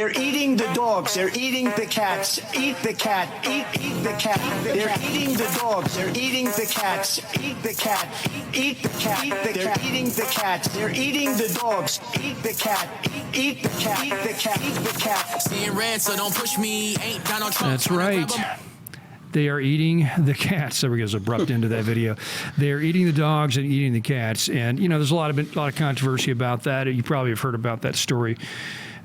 They're eating the dogs. They're eating the cats. Eat the cat. Eat the cat. They're eating the dogs. They're eating the cats. Eat the cat. Eat the cat. They're eating the cats. They're eating the dogs. Eat the cat. Eat the cat. Eat the cat. Eat the cat. Seeing red, so don't push me. Ain't Donald Trump. That's right. They are eating the cats. There we go. There's abrupt into that video. They're eating the dogs and eating the cats. And, you know, there's a lot of controversy about that. You probably have heard about that story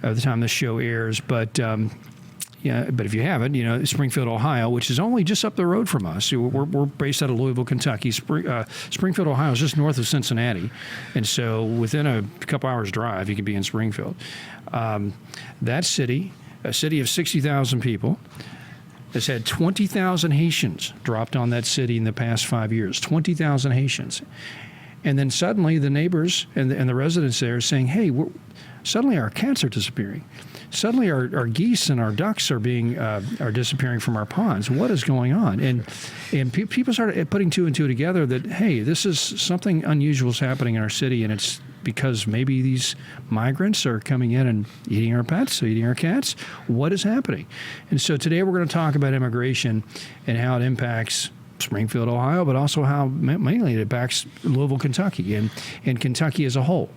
at the time this show airs. But, yeah, but if you haven't, you know, Springfield, Ohio, which is only just up the road from us. We're based out of Louisville, Kentucky. Springfield, Ohio is just north of Cincinnati. And so within a couple hours drive, you can be in Springfield. That city, a city of 60,000 people, has had 20,000 Haitians dropped on that city in the past 5 years. 20,000 Haitians. And then suddenly the neighbors and the residents there are saying, hey, suddenly our cats are disappearing. Suddenly our geese and our ducks are disappearing from our ponds. What is going on? And people started putting two and two together that, hey, this is something unusual is happening in our city, and it's because maybe these migrants are coming in and eating our pets, eating our cats. What is happening? And so today we're going to talk about immigration and how it impacts Springfield, Ohio, but also how mainly it impacts Louisville, Kentucky, and Kentucky as a whole,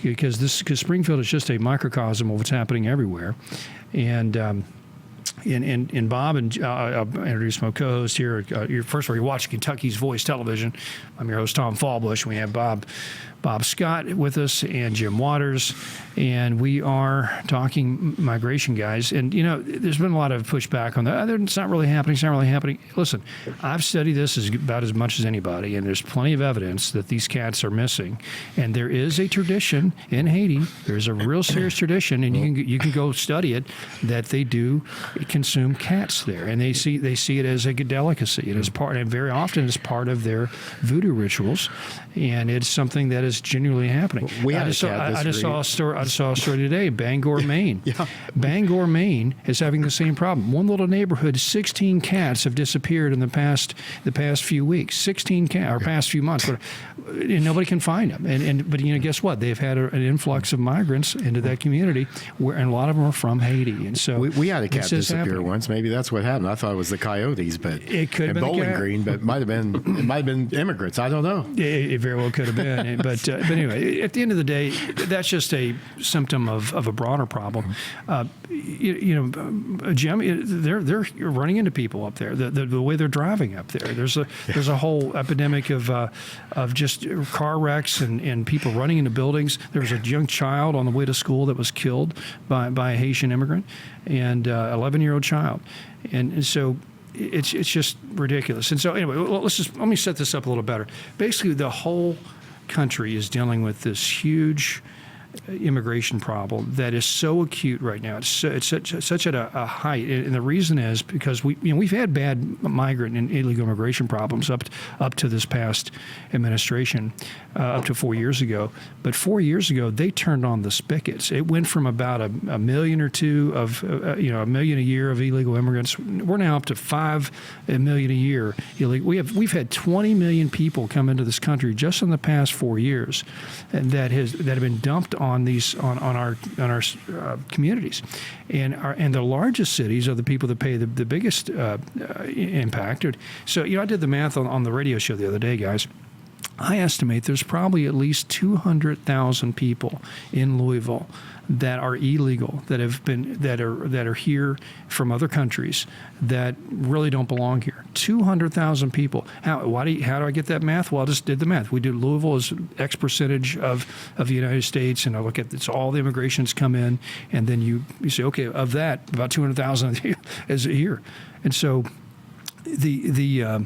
because Springfield is just a microcosm of what's happening everywhere. And Bob, and I'll introduce my co-host here. First of all, you're watching Kentucky's Voice Television. I'm your host, Tom Fallbush, and we have Bob Scott with us and Jim Waters, and we are talking migration, guys. And, you know, there's been a lot of pushback on that. It's not really happening. It's not really happening. Listen, I've studied this about as much as anybody, and there's plenty of evidence that these cats are missing. And there is a tradition in Haiti. There's a real serious tradition, and you can go study it, that they do consume cats there, and they see it as a delicacy. It is part, and very often it's part of their voodoo rituals, and it's something that is genuinely happening. I just saw a story today, Bangor, Maine. Yeah. Bangor, Maine is having the same problem. One little neighborhood, 16 cats have disappeared in the past few weeks. 16 cats, or past few months, but nobody can find them. But you know, guess what? They've had an influx of migrants into that community, and a lot of them are from Haiti. And so we had a cat disappear once. Maybe that's what happened. I thought it was the coyotes, but it could have been Bowling Green, but it might have been immigrants. I don't know. It very well could have been. But anyway, at the end of the day, that's just a symptom of a broader problem. Jim, they're running into people up there. The way they're driving up there, there's a whole epidemic of just car wrecks and people running into buildings. There was a young child on the way to school that was killed by a Haitian immigrant, and 11-year-old child, and so. It's just ridiculous. And so anyway, let me set this up a little better. Basically, the whole country is dealing with this huge immigration problem that is so acute right now. It's such at a height, and the reason is because we've had bad migrant and illegal immigration problems up to this past administration, up to 4 years ago. But 4 years ago, they turned on the spigots. It went from about a million or two of a million a year of illegal immigrants. We're now up to 5 million a year illegal. We've had 20 million people come into this country just in the past 4 years, and that have been dumped on our communities, and the largest cities are the people that pay the biggest impact. So I did the math on the radio show the other day, guys. I estimate there's probably at least 200,000 people in Louisville that are illegal, that are here from other countries that really don't belong here. 200,000 people. How do I get that math? Well, I just did the math. We did Louisville as X percentage of the United States, and I look at it's all the immigrations come in, and then you say, okay, of that, about 200,000 is here, and so the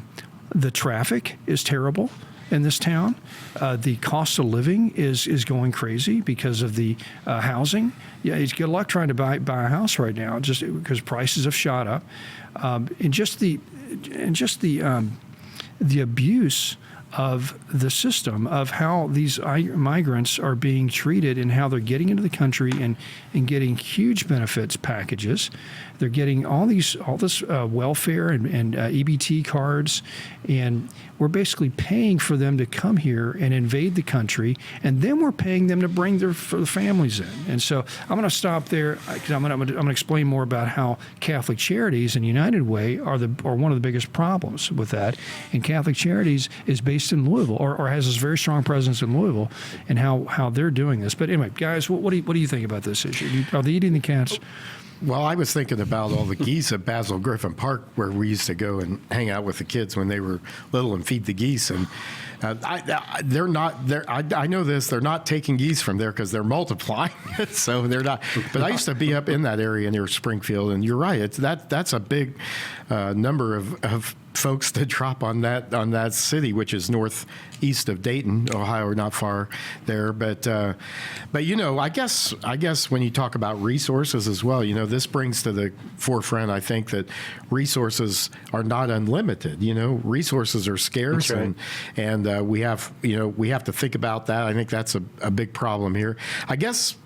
traffic is terrible in this town. The cost of living is going crazy because of the housing. Yeah, it's good luck trying to buy a house right now, just because prices have shot up, and just the abuse of the system of how these migrants are being treated and how they're getting into the country and getting huge benefits packages. They're getting all this welfare and EBT cards, and we're basically paying for them to come here and invade the country, and then we're paying them to bring their families in. And so I'm going to stop there because I'm going to explain more about how Catholic Charities and United Way are one of the biggest problems with that. And Catholic Charities is based in Louisville, or has this very strong presence in Louisville, and how they're doing this. But anyway, guys, what do you think about this issue? Are they eating the cats? Well, I was thinking about all the geese at Basil Griffin Park, where we used to go and hang out with the kids when they were little and feed the geese. And they're not. I know this. They're not taking geese from there because they're multiplying. So they're not. But I used to be up in that area near Springfield, and you're right. That's a big number of folks to drop on that city, which is northeast of Dayton, Ohio, not far there. But I guess when you talk about resources as well, this brings to the forefront, I think, that resources are not unlimited. Resources are scarce, right. and we have to think about that. I think that's a big problem here. I guess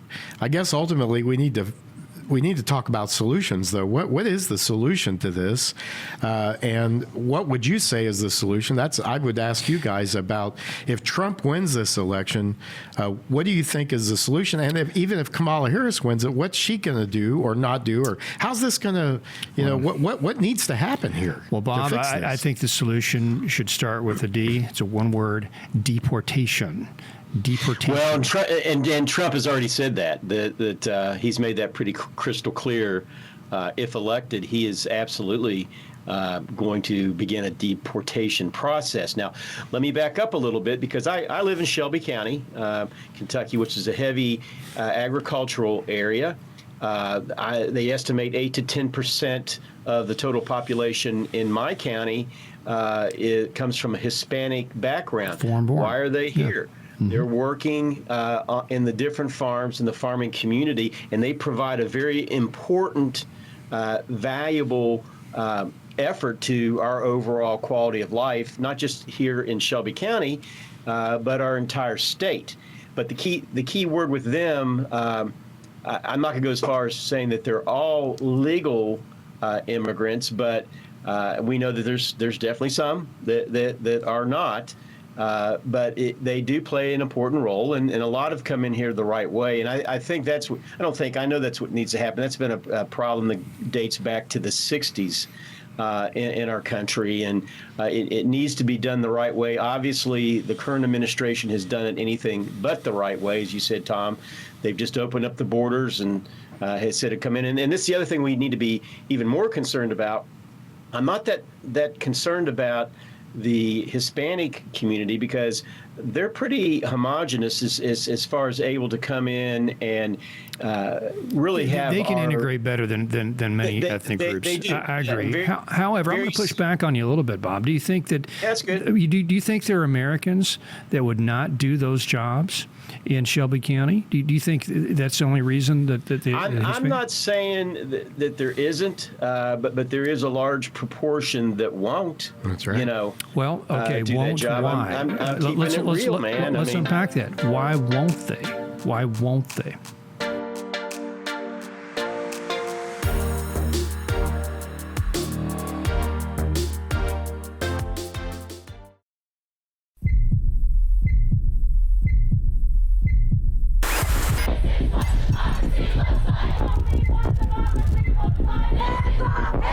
ultimately we need to talk about solutions, though. What is the solution to this? And what would you say is the solution? I would ask you guys about, if Trump wins this election, what do you think is the solution? And even if Kamala Harris wins it, what's she going to do or not do? Or how's this going to, what needs to happen here? Well, Bob, I think the solution should start with a D. It's a one word: deportation. Deportation. Well, and Trump has already said that he's made that pretty crystal clear. If elected, he is absolutely going to begin a deportation process. Now, let me back up a little bit, because I live in Shelby County, Kentucky, which is a heavy agricultural area. They estimate 8 to 10% of the total population in my county it comes from a Hispanic background. Foreign-born. Why are they here? Yeah. They're working in the different farms in the farming community, and they provide a very important, valuable effort to our overall quality of life, not just here in Shelby County, but our entire state. But the key word with them, I'm not going to go as far as saying that they're all legal immigrants, but we know that there's definitely some that are not. But they do play an important role, and a lot have come in here the right way. And I think I know that's what needs to happen. That's been a problem that dates back to the 60s in our country, and it needs to be done the right way. Obviously, the current administration has done it anything but the right way, as you said, Tom. They've just opened up the borders and has said to come in. And this is the other thing we need to be even more concerned about. I'm not that concerned about the Hispanic community, because they're pretty homogenous as far as able to come in and really have. They can integrate better than many ethnic groups. They do. I agree. Yeah, However, I'm going to push back on you a little bit, Bob. Do you think that? That's good. Do you think there are Americans that would not do those jobs in Shelby County? Do you think that's the only reason that the I'm not saying that there isn't, but there is a large proportion that won't. That's right. Well, okay, do won't. that job. Why? I'm keeping it real, man. Let's unpack that. Why won't they? Why won't they?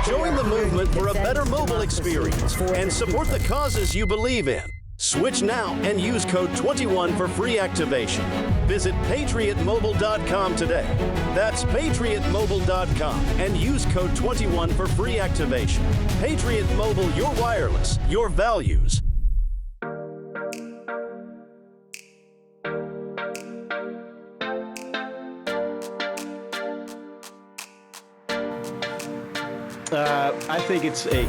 Join the movement for a better mobile experience and support the causes you believe in. Switch now and use code 21 for free activation. Visit patriotmobile.com today. That's patriotmobile.com and use code 21 for free activation. Patriot Mobile, your wireless, your values. I think it's a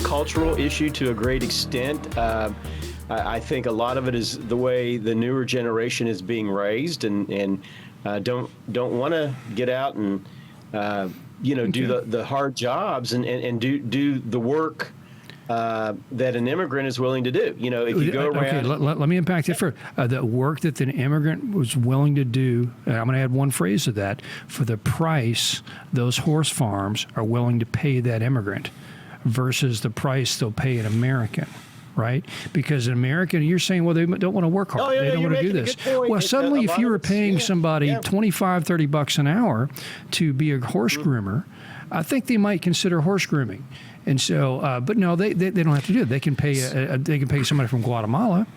cultural issue to a great extent. I think a lot of it is the way the newer generation is being raised, and don't want to get out and do the hard jobs and do the work that an immigrant is willing to do. You know, if you go around. Okay, let me unpack that first. The work that an immigrant was willing to do, and I'm going to add one phrase to that, for the price those horse farms are willing to pay that immigrant versus the price they'll pay an American. Right? Because an American, you're saying, well, they don't want to work hard. They don't want to do this. Well, suddenly, if you were paying somebody $25, $30 an hour to be a horse groomer, I think they might consider horse grooming. And so, but no, they don't have to do it. They can pay somebody from Guatemala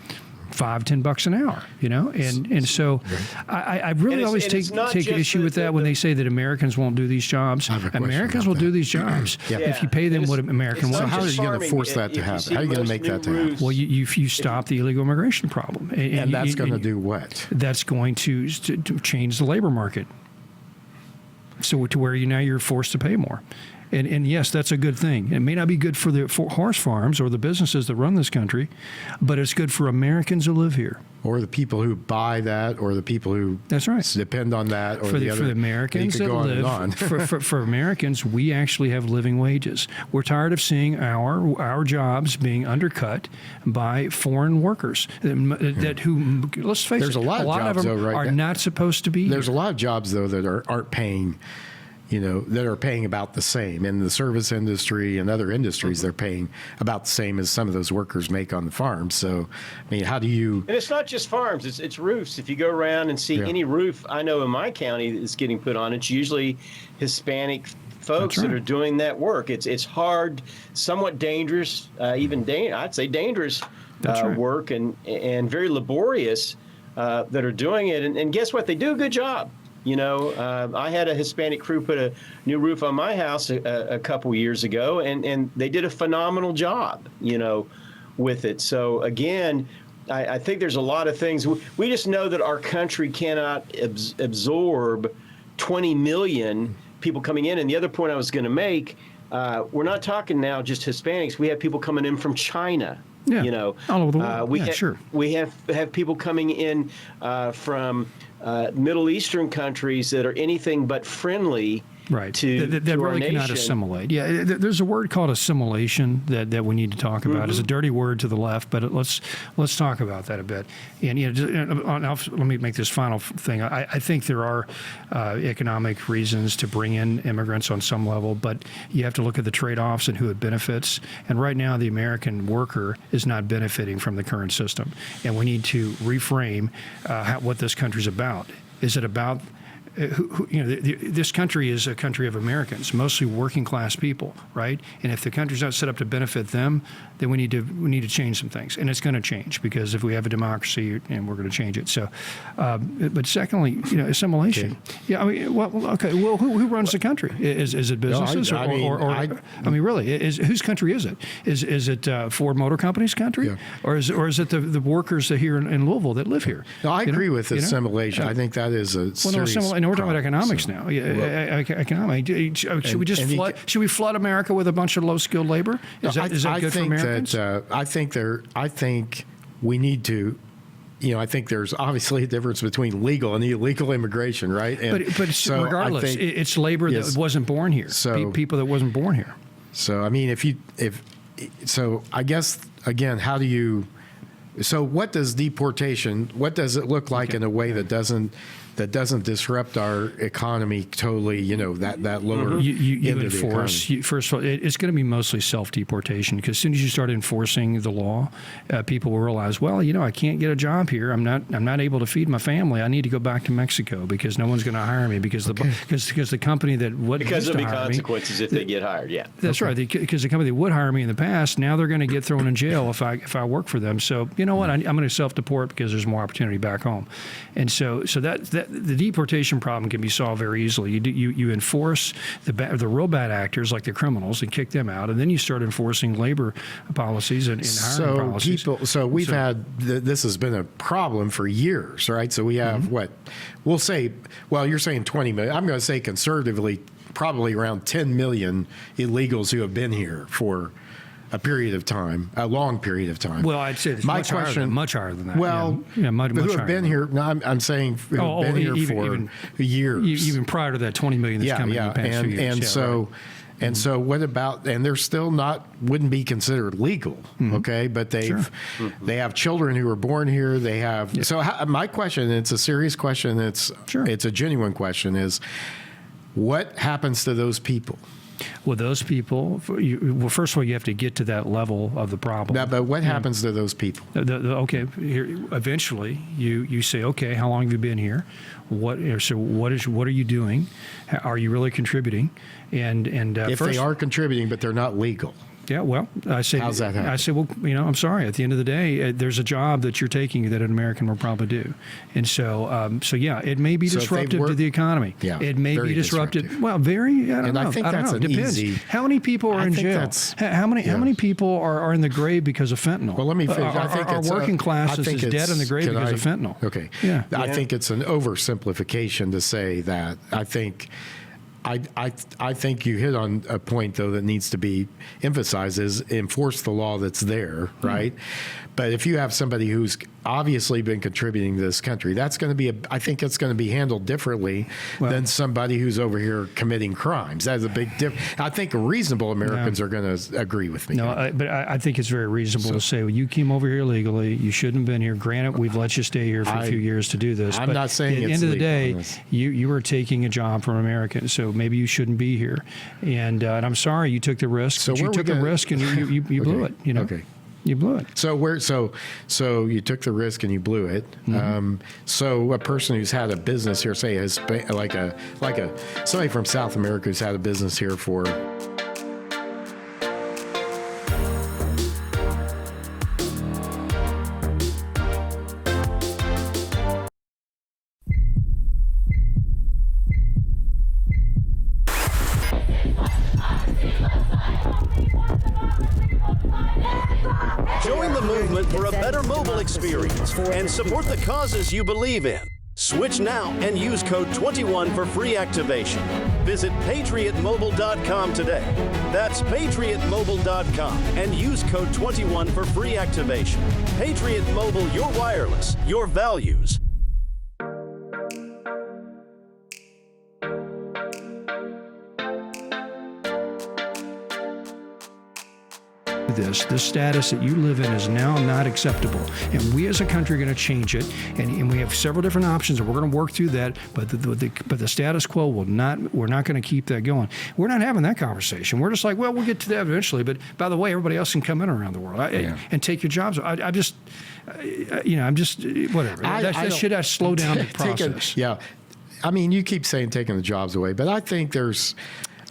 $5-10 an hour, you know, and so I really always take issue with that when they say that Americans won't do these jobs. Americans will do these jobs if you pay them what American wants. So how are you going to force that to happen? How are you going to make that to happen? Well, you stop the illegal immigration problem, and that's going to do what? That's going to change the labor market. So to where you're forced to pay more. And yes, that's a good thing. It may not be good for horse farms or the businesses that run this country, but it's good for Americans who live here. Or the people who buy that, or the people who depend on that, or for the Americans that live. For Americans, we actually have living wages. We're tired of seeing our jobs being undercut by foreign workers that who, let's face it, a lot of them are not supposed to be. There's a lot of jobs though that aren't paying. You know, that are paying about the same. In the service industry and other industries, they're paying about the same as some of those workers make on the farms. So, I mean, how do you... And it's not just farms, it's roofs. If you go around and see any roof I know in my county that's getting put on, it's usually Hispanic folks that are doing that work. It's hard, somewhat dangerous, I'd say dangerous work and very laborious that are doing it. And guess what? They do a good job. You know, I had a Hispanic crew put a new roof on my house a couple years ago, and they did a phenomenal job, you know, with it. So, again, I think there's a lot of things. We just know that our country cannot absorb 20 million people coming in. And the other point I was going to make, we're not talking now just Hispanics. We have people coming in from China. Yeah, you know, all over the world. We have people coming in from Middle Eastern countries that are anything but friendly. Right. That really cannot assimilate. Yeah, there's a word called assimilation that we need to talk about. It's a dirty word to the left, but let's talk about that a bit. And let me make this final thing. I think there are economic reasons to bring in immigrants on some level, but you have to look at the trade-offs and who it benefits. And right now, the American worker is not benefiting from the current system, and we need to reframe what this country's about. Is it about this country is a country of Americans, mostly working class people, right? And if the country's not set up to benefit them, then we need to change some things, and it's going to change because if we have a democracy, and we're going to change it. So, but secondly, assimilation. Okay. Yeah, I mean, well, who runs the country? Is it businesses or really, whose country is it? Is it Ford Motor Company's country, or is it the workers here in Louisville that live here? No, I agree with assimilation. I think that is a serious. And we're talking about economics now. Economics. Should we flood America with a bunch of low-skilled labor? Is that good for Americans? I think we need to. I think there's obviously a difference between legal and illegal immigration, right? But so regardless, it's labor that wasn't born here. So people that wasn't born here. So I mean, I guess again, how do you? So what does deportation? What does it look like in a way that doesn't disrupt our economy totally? That lower. You enforce. First of all, it's going to be mostly self-deportation because as soon as you start enforcing the law, people will realize, well, I can't get a job here. I'm not able to feed my family. I need to go back to Mexico because no one's going to hire me because the company that would because there'll be consequences if they get hired. Yeah, that's right. Because the company that would hire me in the past, now they're going to get thrown in jail if I work for them. So you know what? I'm going to self-deport because there's more opportunity back home, and so that the deportation problem can be solved very easily. You enforce the real bad actors like the criminals and kick them out, and then you start enforcing labor policies and hiring policies. This has been a problem for years, right? So we have we'll say. Well, you're saying 20 million. I'm going to say conservatively, probably around 10 million illegals who have been here for a period of time, a long period of time. Well, I'd say it's much higher than that. Well, much who have been here? No, I'm saying who have been here for years, even prior to that 20 million that's coming in the past few years. And so what about, and they're still not, wouldn't be considered legal, okay? But they have children who were born here. They have, so my question, and it's a serious question, it's a genuine question, is what happens to those people? Well, those people, well, first of all, you have to get to that level of the problem. Now, but what happens to those people? Okay, eventually you say, okay, how long have you been here? What are you doing? Are you really contributing? And if they are contributing, but they're not legal. Yeah, well, I say, how's that happen? I say, well, I'm sorry. At the end of the day, there's a job that you're taking that an American will probably do, and so, yeah, it may be disruptive to the economy. Yeah, it may be disruptive. Well, very. I don't know. I think that's It depends. How many people are in jail? How many people are in the grave because of fentanyl? Well, let me finish. I think our working class is dead in the grave because of fentanyl. Okay. Yeah. I think it's an oversimplification to say that. I think you hit on a point, though, that needs to be emphasized, is enforce the law that's there, right? But if you have somebody who's obviously been contributing to this country, that's going to be, I think it's going to be handled differently than somebody who's over here committing crimes. That's a big difference. I think reasonable Americans are going to agree with me. But I think it's very reasonable to say, well, you came over here legally. You shouldn't have been here. Granted, we've let you stay here for a few years to do this. I'm not saying at the end of the day, you were taking a job from Americans, so maybe you shouldn't be here. And I'm sorry you took the risk. So you took a risk and you blew it. Okay. You blew it. So you took the risk and you blew it. So a person who's had a business here, say, has like somebody from South America who's had a business here for. Join the movement for a better mobile experience and support the causes you believe in. Switch now and use code 21 for free activation. Visit patriotmobile.com today. That's patriotmobile.com and use code 21 for free activation. Patriot Mobile, your wireless, your values. The status that you live in is now not acceptable, and we as a country are going to change it, and we have several different options, and we're going to work through that, but the status quo we're not going to keep that going. We're not having that conversation. We're just like, well, we'll get to that eventually, but by the way, everybody else can come in around the world and take your jobs. I'm just whatever. That should slow down the process. I mean, you keep saying taking the jobs away, but I think there's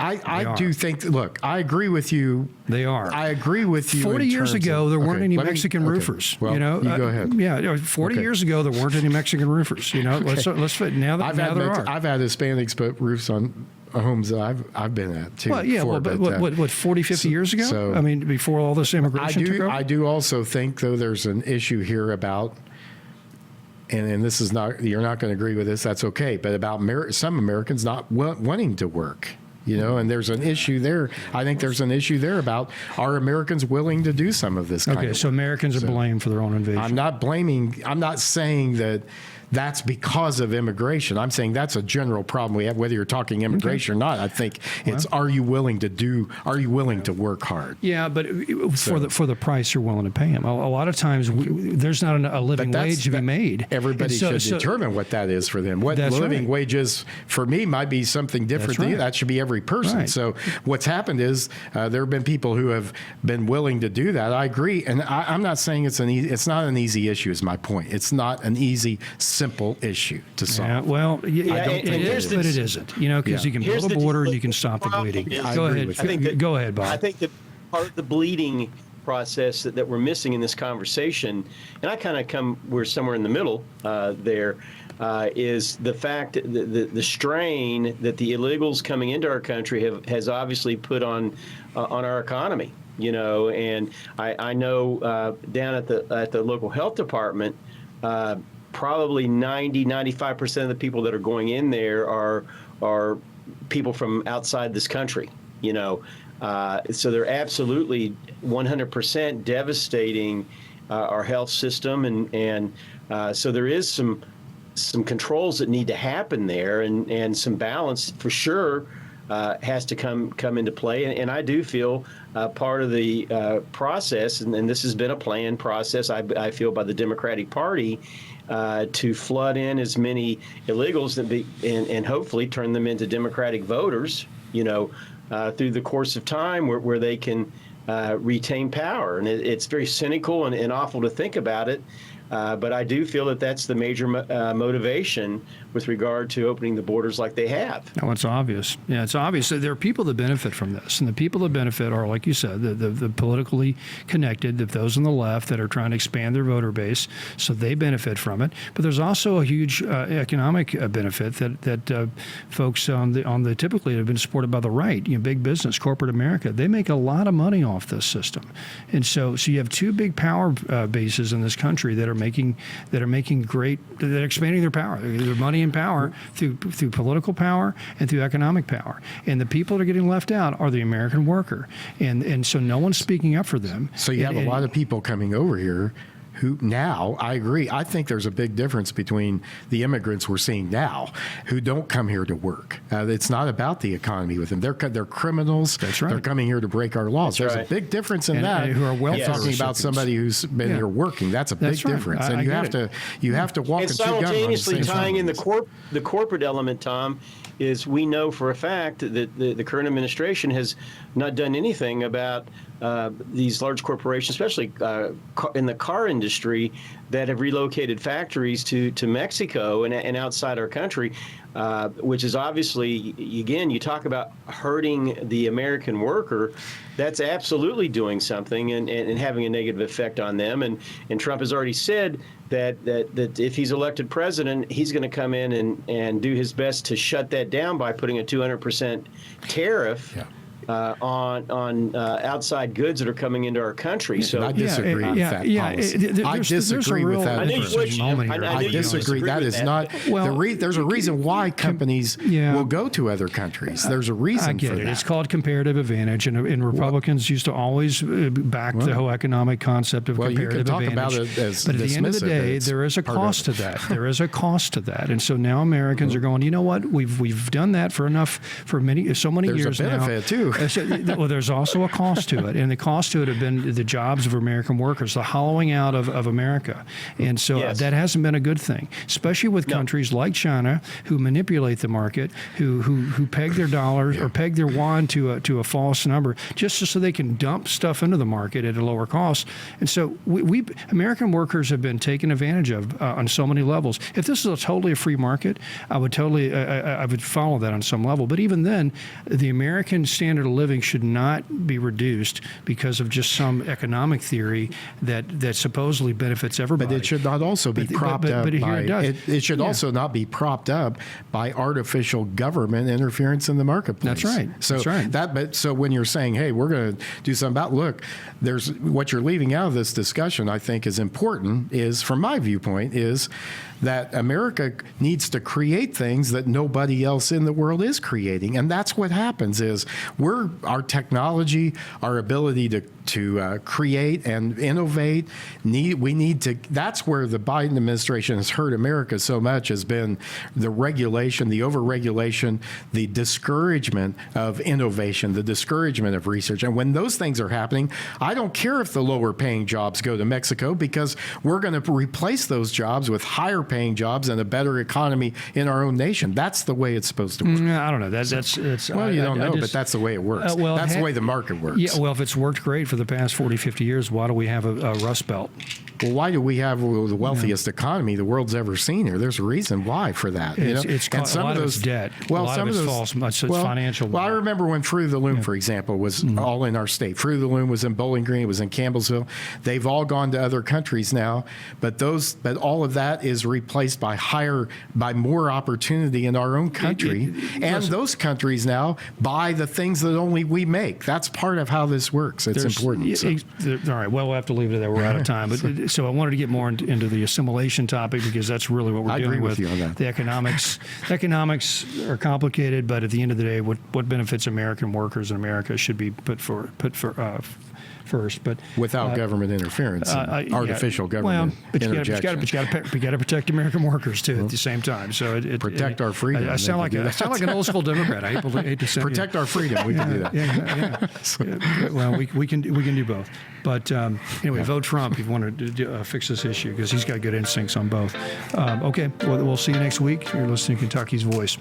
I do think that, look, I agree with you. They are. I agree with you. 40 years ago, there weren't any Mexican roofers. Well, you go ahead. Yeah, 40 years ago, there weren't any Mexican roofers. You know, let's now there are. I've had Hispanics put roofs on homes that I've been at too. Well, yeah, before, but what 40, 50 years ago? So, I mean, before all this immigration took over? I do also think, though, there's an issue here about. And this is not, you're not going to agree with this, that's okay, but about some Americans not wanting to work. You know, and there's an issue there. I think there's an issue there about, are Americans willing to do some of this kind of work? So Americans are blamed for their own invasion. I'm not saying that that's because of immigration. I'm saying that's a general problem we have, whether you're talking immigration or not. I think it's, are you willing to work hard? Yeah, but for the price you're willing to pay them. A lot of times there's not a living wage to be made. Everybody should determine what that is for them. What living wage is for me might be something different to you. That should be every person. Right. So what's happened is there have been people who have been willing to do that. I agree. And I'm not saying it's not an easy issue is my point. It's not an easy, simple issue to solve. Yeah, well, I don't think it is, but it isn't. You know, because you can build a border and you can stop the bleeding. Go ahead. Go ahead, Bob. I think that part of the bleeding process that we're missing in this conversation, and I kind of we're somewhere in the middle there, is the fact that the strain that the illegals coming into our country has obviously put on our economy. You know, and I know down at the local health department, probably 95% of the people that are going in there are people from outside this country, you know. So they're absolutely 100% devastating our health system. And so there is some controls that need to happen there and some balance for sure. has to come into play. And I do feel part of the process, and this has been a planned process, I feel, by the Democratic Party, to flood in as many illegals and hopefully turn them into Democratic voters, through the course of time where they can retain power. And it's very cynical and awful to think about it. But I do feel that that's the major motivation with regard to opening the borders like they have. No, it's obvious. Yeah, it's obvious. There are people that benefit from this, and the people that benefit are, like you said, the politically connected, those on the left that are trying to expand their voter base, so they benefit from it. But there's also a huge economic benefit that folks on the typically have been supported by the right, big business, corporate America. They make a lot of money off this system, and so you have two big power bases in this country that are expanding their power, their money and power through political power and through economic power. And the people that are getting left out are the American worker. And so no one's speaking up for them. So you have a lot of people coming over here who now, I agree, I think there's a big difference between the immigrants we're seeing now who don't come here to work. It's not about the economy with them. They're criminals. That's right. They're coming here to break our laws. That's There's right. a big difference in that. And who are welfare talking about recipients. somebody who's been here working. That's a big That's right. difference. I And you get have to walk And and chew gum on the simultaneously same tying in time. the corporate element, Tom, is we know for a fact that the current administration has not done anything about these large corporations, especially in the car industry, that have relocated factories to Mexico and outside our country, which is obviously, again, you talk about hurting the American worker. That's absolutely doing something and having a negative effect on them. And Trump has already said that if he's elected president, he's going to come in and do his best to shut that down by putting a 200% tariff. Yeah. On outside goods that are coming into our country. So I disagree with that policy. I disagree with that. I knew you would. I disagree. That is not. There's a reason why companies will go to other countries. There's a reason I get for it. that. It's called comparative advantage, and Republicans used to always back the whole economic concept of comparative you can talk advantage. about it as but at the end of the dismissive, day, it's there is a part of cost to it. that. There is a cost to that, and so now Americans are going. You know what? We've done that for so many There's years a benefit now. too. Well, there's also a cost to it, and the cost to it have been the jobs of American workers, the hollowing out of America, and so Yes. that hasn't been a good thing, especially with countries like China who manipulate the market, who peg their dollars or peg their yuan to a false number just so they can dump stuff into the market at a lower cost, and so we American workers have been taken advantage of on so many levels. If this is a free market, I would I would follow that on some level, but even then, the American standard of living should not be reduced because of just some economic theory that supposedly benefits everybody. But it should not also be propped up here by. it does. It should also not be propped up by artificial government interference in the marketplace. That's right. So That's right. So when you're saying, "Hey, we're going to do something about," look, there's what you're leaving out of this discussion. I think is important. Is from my viewpoint is that America needs to create things that nobody else in the world is creating, and that's what happens. Is our technology, our ability to create and innovate. That's where the Biden administration has hurt America so much, has been the regulation, the overregulation, the discouragement of innovation, the discouragement of research. And when those things are happening, I don't care if the lower paying jobs go to Mexico, because we're going to replace those jobs with higher paying jobs and a better economy in our own nation. That's the way it's supposed to work. I don't know. That's Well, you don't know, but that's the way it works. That's the way the market works. Yeah, well, if it's worked great for the past 40, 50 years, why do we have a Rust Belt? Well, why do we have the wealthiest economy the world's ever seen here? There's a reason why for that. It's and some a lot of it's those debt. Well, a lot some of of it's those false. It's financial. Well, I remember when Fruit of the Loom, for example, was all in our state. Fruit of the Loom was in Bowling Green. It was in Campbellsville. They've all gone to other countries now, but all of that is replaced by more opportunity in our own country, and those countries now buy the things that only we make. That's part of how this works. It's important. So. All right. Well, we'll have to leave it there. We're out of time. But so I wanted to get more into the assimilation topic, because that's really what we're dealing with. I agree with you on that. The economics are complicated, but at the end of the day, what benefits American workers in America should be put first. But without government interference, and artificial government interjection. But you got to protect American workers too at the same time. So protect our freedom. I sound like an old school Democrat. I hate to say protect our freedom. We can do that. Yeah. Well, we can do both. But anyway, vote Trump if you want to fix this issue because he's got good instincts on both. Okay, we'll see you next week. You're listening to Kentucky's Voice.